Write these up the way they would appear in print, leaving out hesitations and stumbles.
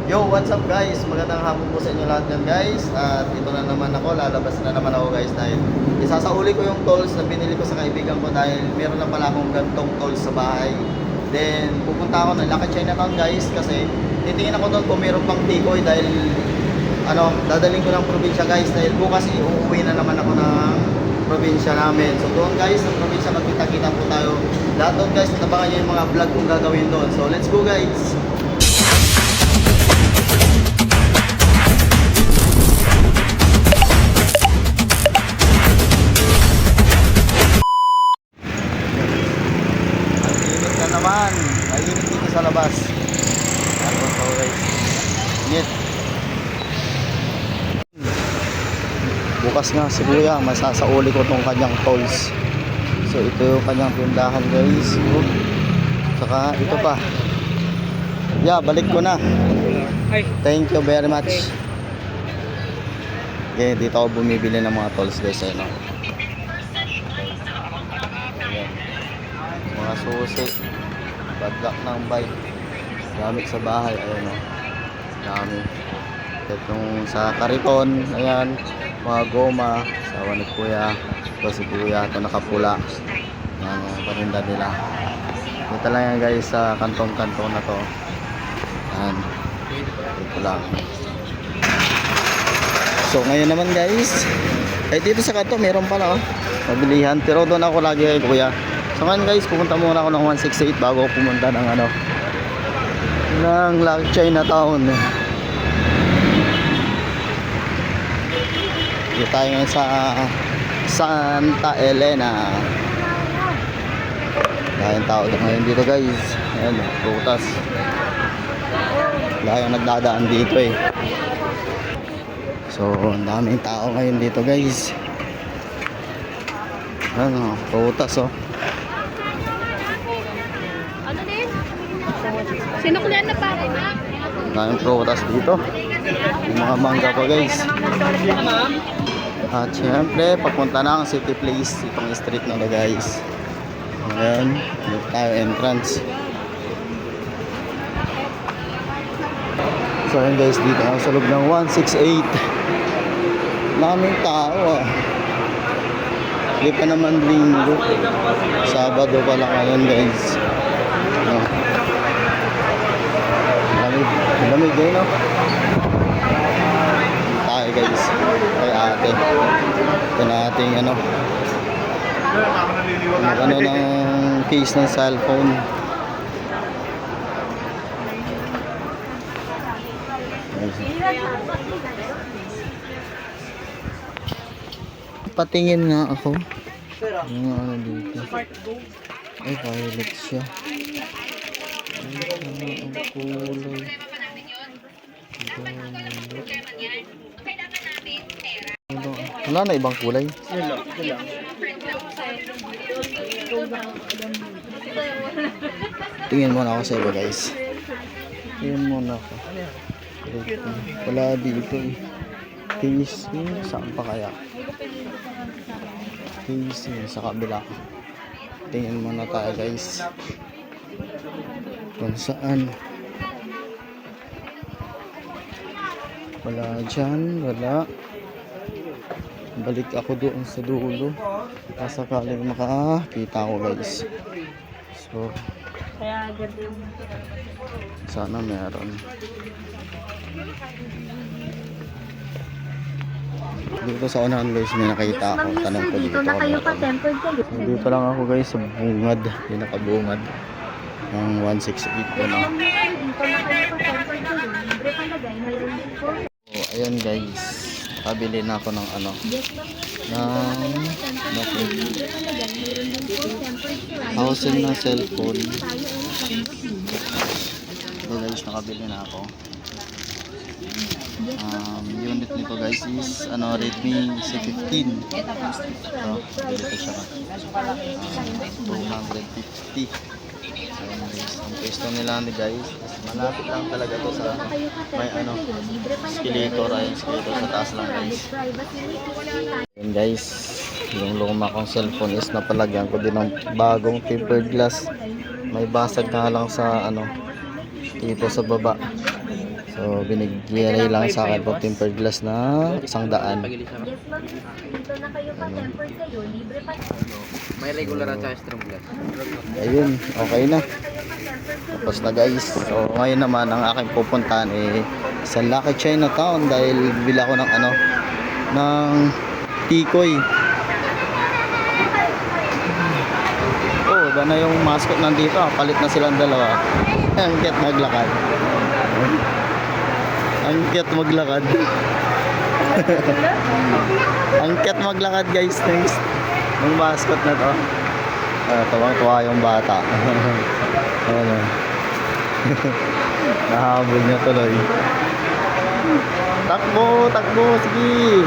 Yo, what's up guys? Magandang hapon po sa inyo lahat yan guys. At ito na naman ako, lalabas na naman ako guys dahil isasauli ko yung tolls na binili ko sa kaibigan ko dahil meron na pala akong gantong tolls sa bahay. Then pupunta ako ng Lucky Chinatown guys kasi titingin ako doon kung meron pang tikoy dahil dadaling ko ng probinsya guys dahil bukas iuwi na naman ako ng probinsya namin. So doon guys, sa probinsya magkita-kita po tayo. Lahat doon guys, tabangan nyo yung mga vlog kong gagawin doon. So let's go guys! Mainit dito sa labas. Ano po guys? Init. Bukas nga si Kuya, masasauli ko tong kanyang tolls. So ito yung kanyang tindahan guys. Saka ito pa. Yeah, balik ko na. Thank you very much. Okay, dito ako bumibili ng mga tolls guys. Ano? Mga susi. Badlak ng bike, gamit sa bahay, ayun o, dami. Itong sa kariton, ayan, mga goma, sawa ni Kuya, ito si Kuya, ito nakapula, yan yung paninda nila. Dito lang yan guys sa kantong-kantong na to, yan, dito lang. So ngayon naman guys, ay dito sa kanto meron pala mabilihan, pero doon ako lagi kay Kuya. So ngayon guys, pupunta muna ako ng 168 bago ako pumunta ng ng Lucky Chinatown. Dito tayo ngayon sa Santa Elena. Dahil tao ngayon dito guys. Ayan, butas. Wala yung nagdadaan dito eh. So, ang daming tao ngayon dito guys. Ayan o, butas oh. Sinuklian na pa rin. Daming prutas dito. Yung mga mangga pa guys. At syempre papunta na ang City Place, itong street na guys. Ayan, dito tayo entrance. So ayan guys, dito ako sa loob ng 168. Daming tao ah. Hindi pa naman linggo, Sabado pa lang ngayon guys. Lamig eh no? Tayo guys kay ate. Ito na ating ng case ng cellphone. Patingin nga ako yung dito. Ay violet siya. Ang kulay. Wala na ibang kulay. Tingin muna ako sa iba guys. Tingin muna ako. Wala dito eh. Casing, saan pa kaya? Casing sa kabila. Tingin muna tayo guys. Kung saan. Wala dyan, wala. Balik ako doon sa dulo. Sakaling makakita ko guys. So, sana meron. Dito sa unahan guys, may nakita ako. Tanong ko dito. Dito lang ako guys sa bungad. Pinakabungad ng 168 ko na. So, ayan guys, nakabili na ako ng housing ng cellphone. So guys, nakabili na ako. Unit nito guys is Redmi C15. So, bili ko siya 250. Ayan guys, ang pwesto nila guys, malapit lang talaga to sa may escalator, ay escalator sa taas lang guys. Ayan guys, yung luma kong cellphone is napalagyan ko din ng bagong tempered glass. May basag na lang sa dito sa baba. So So, binigyan lang sa akin po tempered glass na 100. Yes, ma'am. Dito na kayo pa. Tempered kayo. Libre pa. May regular at saka strong glass. Ayun, okay na. Tapos na guys. So, ngayon naman, ang aking pupuntahan sa Lucky Chinatown dahil bila ko ng ng tikoy. Oh, iba na yung mascot nandito. Palit na silang dalawa. Ang cute maglakad. Ang cute maglakad. Ang cute maglakad guys. Thanks. Yung mascot na to. Tuwang-tuwa yung bata. Ano. Nahabol niya tuloy. Takbo, takbo, sige.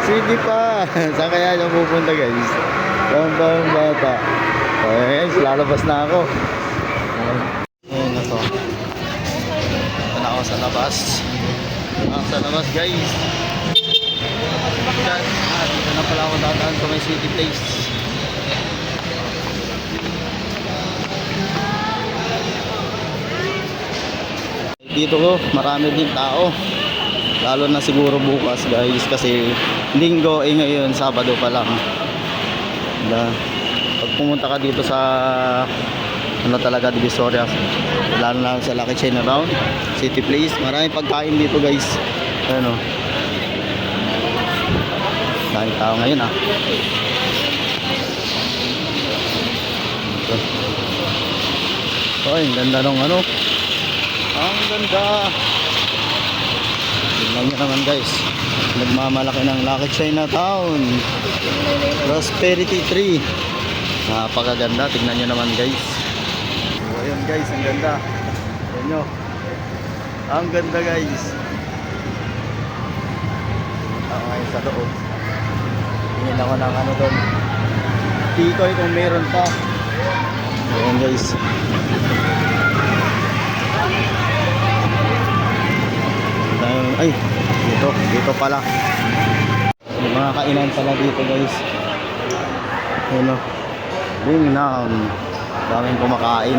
Sige pa. Saan kaya niya pupunta guys? Tuwang-tuwa yung bata. Okay guys, lalabas na ako. Ayun na to. Ito na ako sa labas. Sa labas guys. Diyan. Dito na pala ako dadaan sa may city place. Dito ko, marami din tao. Lalo na siguro bukas guys kasi linggo ngayon, Sabado pa lang. Pag pumunta ka dito sa talaga Divisoria, lalo na sa Lucky Chinatown, City Place, maraming pagkain dito guys. Ano? Daming tao ngayon Oh, ang ganda nung ang ganda. Tignan nyo naman guys, nagmamalaki ng Lucky Chinatown, Prosperity Tree. Napakaganda, tignan nyo naman guys. So, ayun guys, ang ganda. Tignan nyo, ang ganda guys. Ako ngayon sa loob, tingin ako ng doon, tikoy kung meron pa. Ayun guys. Ay, dito pala. May mga kainan pala dito guys. Ayun o. Bingnan. Daming kumakain.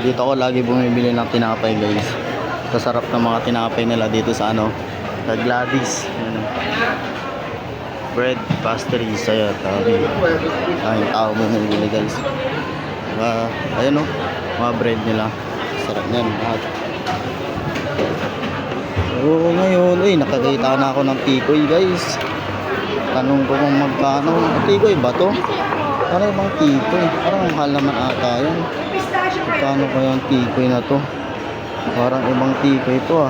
Dito ako lagi bumibili ng tinapay guys. Sasarap ng mga tinapay nila dito sa sa Gladys. Bread, pastries, ayan, ayun, tao bumibili guys. Ayan mga bread nila. Sarap yan lahat. So ngayon, nakakita na ako ng tikoy guys. Tanong ko kung magkano. Tikoy ba to? Parang ibang tikoy. Parang mahal naman ata yan. Magkano kaya ang tikoy na to? Parang ibang tikoy to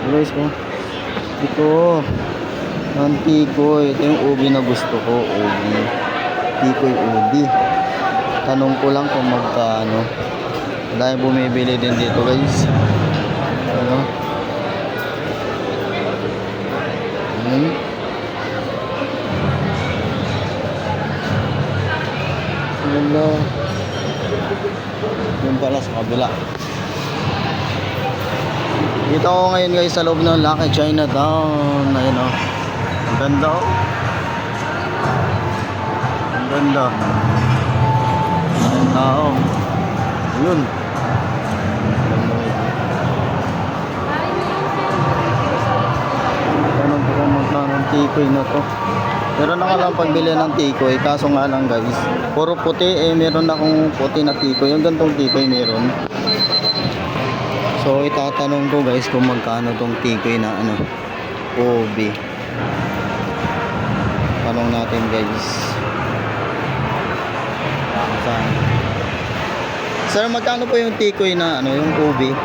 guys ko. Ito ang tikoy. Ito yung ubi na gusto ko. Ubi. Tikoy ubi. Tanong ko lang kung magkano. Dahil bumibili din dito guys. Wala. Yung pala sa kabila. Dito ako ngayon guys sa loob ng Lucky Chinatown. Ayun ang ganda ang ganda. Ayun tao. Ayun. Tanong ko kung magkano ang tikoy na to. Meron ako lang pagbili ng tikoy. Kaso nga lang guys, puro puti meron akong puti na tikoy. Yung gantong tikoy meron. So itatanong ko guys kung magkano tong tikoy na ubi. Tanong natin guys. Sir, magkano po yung tikoy na yung ubi?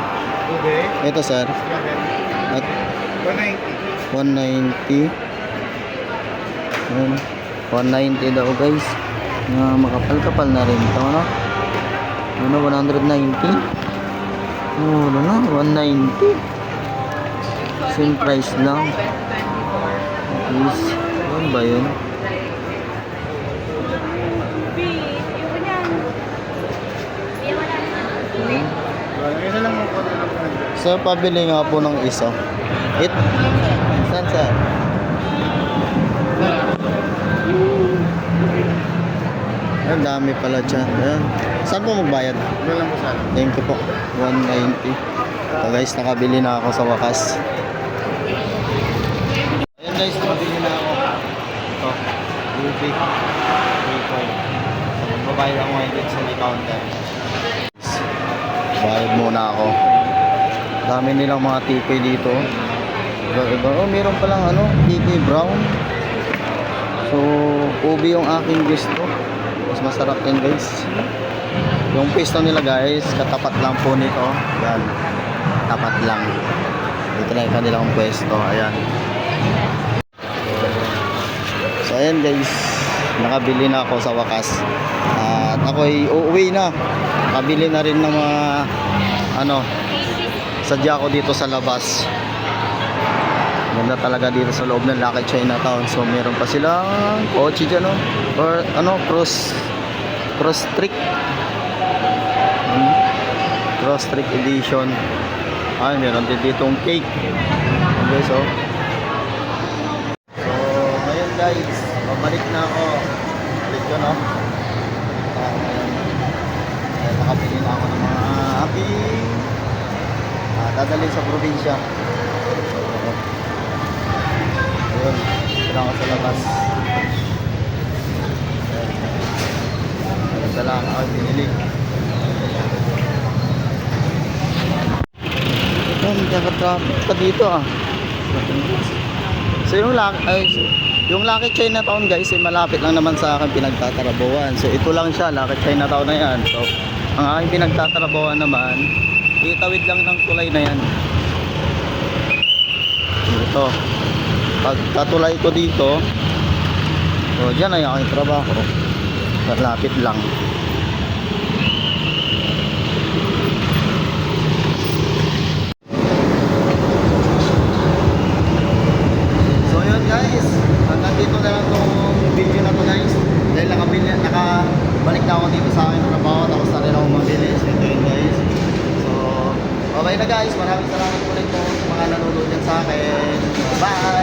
Ubi? Ito sir. At 190. 190 daw guys. Makapal-kapal na rin ito 190. Oh, na 190. Same price lang. Please. Ano ba yun? So, pabili nga po ng isa. Saan sir? Ang dami pala dyan. Ayan. Saan po magbayad? Ano lang po sana? Thank you po. 190. So guys, nakabili na ako sa wakas. Ayan guys, nakabili na ako. Ito. Rubik. Ripple. So magbabayad ako ngayon dito sa may counter. Bayad muna ako. Dami nilang mga tikoy dito. Iba-iba. Oh, meron palang ano, tikoy brown. So, ubi yung aking gusto. Mas masarap din guys. Yung pwesto nila guys, katapat lang po nito. Yan. Tapat lang. Dito na yung kanilang pwesto. Ayan. So, ayan guys. Nakabili na ako sa wakas. At ako'y uuwi na. Nakabili na rin ng mga ano, sadya ko dito sa labas. Ganda talaga dito sa loob ng Lucky Chinatown. So meron pa silang kotse dyan, no? Or ano, cross trick. Cross trick edition. Ay, meron din ditong cake. Okay, so ngayon guys, babalik na ako. Balik ko, no? Nakabili na ako ng mga aking dadalhin sa probinsya. Ayun, kailangan ko sa labas. Ayun, lang ako binili. Ito, nagkaka-traffic pa dito ah. So yung Lucky Chinatown guys ay malapit lang naman sa akin pinagtatrabawan. So ito lang siya, Lucky Chinatown na yan. So ang aking pinagtatrabawan naman, itawid lang ng tulay na yan. Ito. Pagkatulay ko dito, so dyan ay aking trabaho. Malapit lang. So yun guys, hanggang dito na lang itong video na to guys. Dahil nakabalik na ako dito sa aking trabaho, tapos na rin ako mabilis. Ito yun guys. So bye na guys, maraming salamat ulit po sa mga nanonood dyan sa akin. Bye!